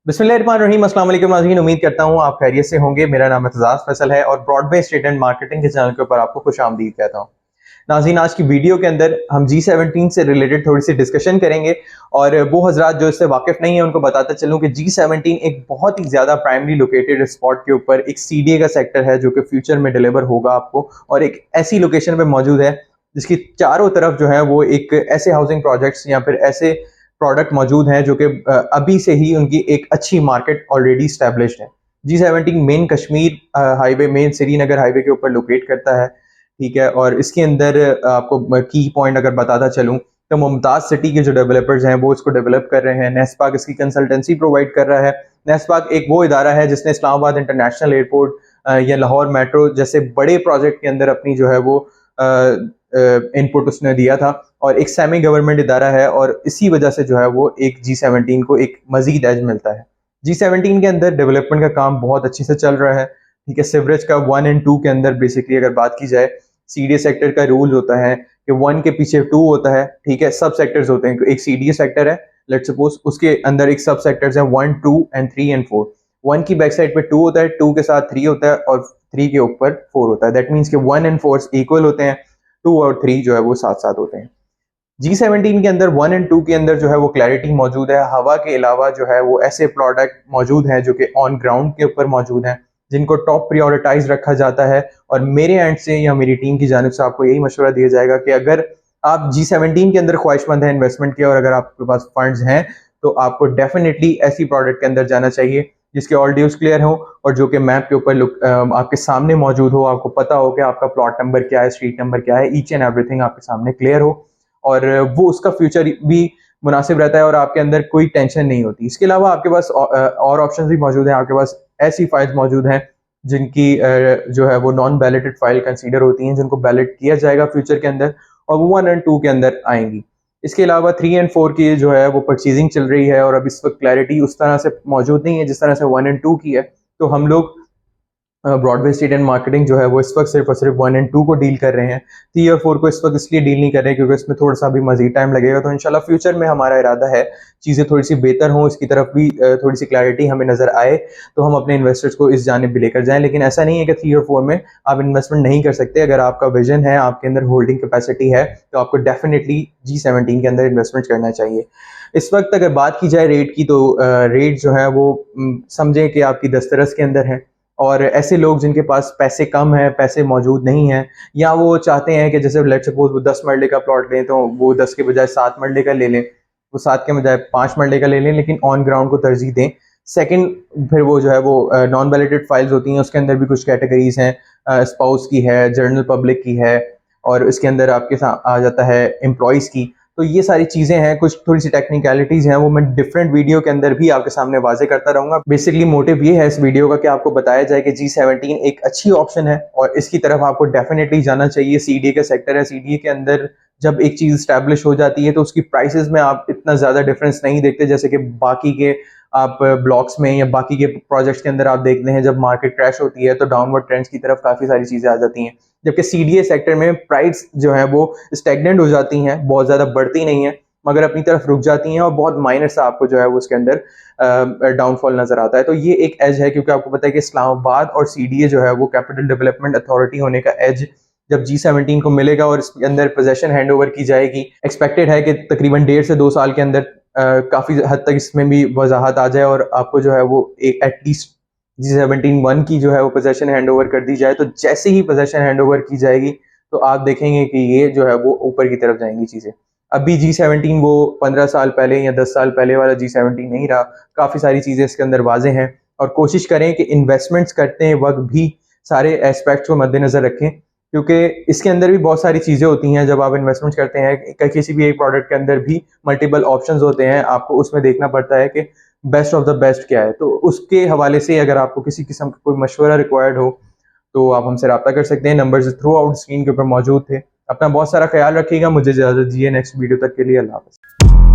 बिस्मिल्लाहिर्रहमानिर्रहीम। अस्सलाम वालेकुम नाज़रीन, उम्मीद करता हूँ आप खैरियत से होंगे। मेरा नाम एतजाज़ फैसल है और ब्रॉडबेस ट्रेड एंड मार्केटिंग के चैनल के ऊपर आपको खुशामदीद कहता हूँ। नाज़रीन, आज की वीडियो के अंदर हम G17 से रिलेटेड थोड़ी सी डिस्कशन करेंगे और वो हजरात जो इससे वाकिफ नहीं है उनको बताता चलूँ कि G17 एक बहुत ही ज़्यादा प्राइमरी लोकेटेड स्पॉट के ऊपर एक CDA का सेक्टर है जो कि फ्यूचर में डिलीवर होगा आपको, और एक ऐसी लोकेशन पे मौजूद है जिसकी चारों तरफ जो है वो एक ऐसे हाउसिंग प्रोजेक्ट्स या फिर ऐसे प्रोडक्ट मौजूद हैं जो कि अभी से ही उनकी एक अच्छी मार्केट ऑलरेडी स्टैब्लिश्ड है। G17 main Kashmir highway, main Srinagar highway के ऊपर लोकेट करता है, ठीक है। और इसके अंदर आपको की पॉइंट अगर बताता चलूँ तो मुमताज़ सिटी के जो डेवलपर्स हैं वो इसको डेवलप कर रहे हैं। नेस्पाक इसकी कंसल्टेंसी प्रोवाइड कर रहा है। नेस्पाक एक वो इदारा है जिसने इस्लामाबाद इंटरनेशनल एयरपोर्ट या लाहौर मेट्रो जैसे बड़े प्रोजेक्ट के अंदर अपनी जो है वो इनपुट उसने दिया था, और एक सेमी गवर्नमेंट इदारा है, और इसी वजह से जो है वो एक G17 को एक मजीद एज मिलता है। G17 के अंदर डेवलपमेंट का काम बहुत अच्छे से चल रहा है, ठीक है। सिवरेज का 1 और 2 के अंदर बेसिकली अगर बात की जाए, CDA सेक्टर का रूल होता है कि 1 के पीछे 2 होता है, ठीक है। सब सेक्टर्स होते हैं, एक CDA सेक्टर है लेट्स सपोज, उसके अंदर एक सब सेक्टर्स हैं 1, 2 एंड 3 एंड 4। 1 की बैक साइड पे 2 होता है, 2 के साथ 3 होता है और 3 के ऊपर 4 होता है। दैट मीन्स कि 1 और 4 इक्वल होते हैं, 2 और 3 जो है वो साथ साथ होते हैं। G17 के अंदर 1 और 2 के अंदर जो है वो क्लैरिटी मौजूद है। हवा के अलावा जो है वो ऐसे प्रोडक्ट मौजूद हैं जो कि ऑन ग्राउंड के ऊपर मौजूद हैं, जिनको टॉप प्रायोरिटाइज रखा जाता है। और मेरे एंड से या मेरी टीम की जानिब से आपको यही मशवरा दिया जाएगा कि अगर आप G17 के अंदर ख्वाहिशमंद हैं इन्वेस्टमेंट की, और अगर आपके पास फंड्स हैं तो आपको डेफिनेटली ऐसी प्रोडक्ट के अंदर जाना चाहिए जिसके ऑल ड्यूज क्लियर हो और जो कि मैप के ऊपर आपके सामने मौजूद हो। आपको पता हो कि आपका प्लॉट नंबर क्या है, स्ट्रीट नंबर क्या है, ईच एंड एवरीथिंग आपके सामने क्लियर हो, और वो उसका फ्यूचर भी मुनासिब रहता है और आपके अंदर कोई टेंशन नहीं होती। इसके अलावा आपके पास और ऑप्शंस भी मौजूद हैं। आपके पास ऐसी फाइल्स मौजूद हैं जिनकी जो है वो नॉन बैलेटेड फाइल कंसीडर होती हैं, जिनको बैलेट किया जाएगा फ्यूचर के अंदर, और वो 1 और 2 के अंदर आएंगी। इसके अलावा 3 और 4 की जो है वो परचेजिंग चल रही है, और अब इस वक्त क्लैरिटी उस तरह से मौजूद नहीं है जिस तरह से 1 और 2 की है। तो हम लोग ब्रॉडबेस ट्रेड एंड मार्केटिंग जो है वो इस वक्त सिर्फ और सिर्फ 1 और 2 को डील कर रहे हैं। 3 और 4 को इस वक्त इसलिए डील नहीं कर रहे हैं क्योंकि इसमें थोड़ा सा भी मजीद टाइम लगेगा। तो इंशाल्लाह फ्यूचर में हमारा इरादा है चीज़ें थोड़ी सी बेहतर हों, इसकी तरफ भी थोड़ी सी क्लैरिटी हमें नज़र आए तो हम अपने इन्वेस्टर्स को इस जानिब भी लेकर जाएं। लेकिन ऐसा नहीं है कि 3 और 4 में आप इन्वेस्टमेंट नहीं कर सकते। अगर आपका विजन है, आपके अंदर होल्डिंग कैपेसिटी है, तो आपको डेफिनेटली G17 के अंदर इन्वेस्टमेंट करना चाहिए। इस वक्त अगर बात की जाए रेट की, तो रेट जो है वो समझें कि आपकी दस्तरस के अंदर है, और ऐसे लोग जिनके पास पैसे कम है, पैसे मौजूद नहीं हैं, या वो चाहते हैं कि जैसे लेट्स सपोज वो 10 मरले का प्लॉट लें तो वो 10 के बजाय 7 मरले का ले लें, वो 7 के बजाय 5 मरले का ले लें, लेकिन ऑन ग्राउंड को तरजीह दें। सेकंड, फिर वो जो है वो नॉन वैलिडेटेड फाइल्स होती हैं, उसके अंदर भी कुछ कैटेगरीज हैं, स्पाउस की है, जनरल पब्लिक की है, और इसके अंदर आपके साथ आ जाता है एम्प्लॉयज़ की। तो ये सारी चीज़ें हैं, कुछ थोड़ी सी टेक्निकलिटीज़ हैं, वो मैं डिफरेंट वीडियो के अंदर भी आपके सामने वाजे करता रहूँगा। बेसिकली मोटिव ये है इस वीडियो का कि आपको बताया जाए कि G17 एक अच्छी ऑप्शन है और इसकी तरफ आपको डेफिनेटली जाना चाहिए। CDA का सेक्टर है, CDA के अंदर जब एक चीज़ स्टैब्लिश हो जाती है तो उसकी प्राइसेस में आप इतना ज़्यादा डिफरेंस नहीं देखते जैसे कि बाकी के आप ब्लॉक्स में या बाकी के प्रोजेक्ट्स के अंदर आप देखते हैं। जब मार्केट क्रैश होती है तो डाउनवर्ड ट्रेंड्स की तरफ काफ़ी सारी चीज़ें आ जाती हैं, जबकि CDA सेक्टर में प्राइस जो है वो स्टेगनेंट हो जाती हैं, बहुत ज़्यादा बढ़ती नहीं है मगर अपनी तरफ रुक जाती हैं, और बहुत माइनर सा आपको जो है वो उसके अंदर डाउनफॉल नजर आता है। तो ये एक एज है, क्योंकि आपको पता है कि इस्लामाबाद और CDA जो है वो कैपिटल डेवलपमेंट अथॉरिटी होने का एज जब G17 को मिलेगा और इसके अंदर पोजेशन हैंड ओवर की जाएगी, एक्सपेक्टेड है कि तकरीबन 1.5 से 2 साल के अंदर काफ़ी हद तक इसमें भी वजाहत आ जाए, और आपको जो है वो एक एटलीस्ट G17 की जो है वो पोजेशन हैंड ओवर कर दी जाए। तो जैसे ही पोजेशन हैंड ओवर की जाएगी तो आप देखेंगे कि ये जो है वो ऊपर की तरफ जाएंगी चीज़ें। अभी G17 वो 15 साल पहले या 10 साल पहले वाला G17 नहीं रहा। काफ़ी सारी चीज़ें इसके अंदर वाजे हैं, और कोशिश करें कि इन्वेस्टमेंट्स करते वक्त भी सारे एस्पेक्ट्स को मद्देनजर रखें, क्योंकि इसके अंदर भी बहुत सारी चीज़ें होती हैं। जब आप इन्वेस्टमेंट करते हैं किसी भी एक प्रोडक्ट के अंदर भी मल्टीपल ऑप्शंस होते हैं, आपको उसमें देखना पड़ता है कि बेस्ट ऑफ द बेस्ट क्या है। तो उसके हवाले से अगर आपको किसी किस्म का कोई मशवरा रिक्वायर्ड हो तो आप हमसे रब्ता कर सकते हैं। नंबर्स थ्रू आउट स्क्रीन के ऊपर मौजूद थे। अपना बहुत सारा ख्याल रखिएगा। मुझे इजाज़त दीजिए, नेक्स्ट वीडियो तक के लिए अल्लाह हाफ़िज़।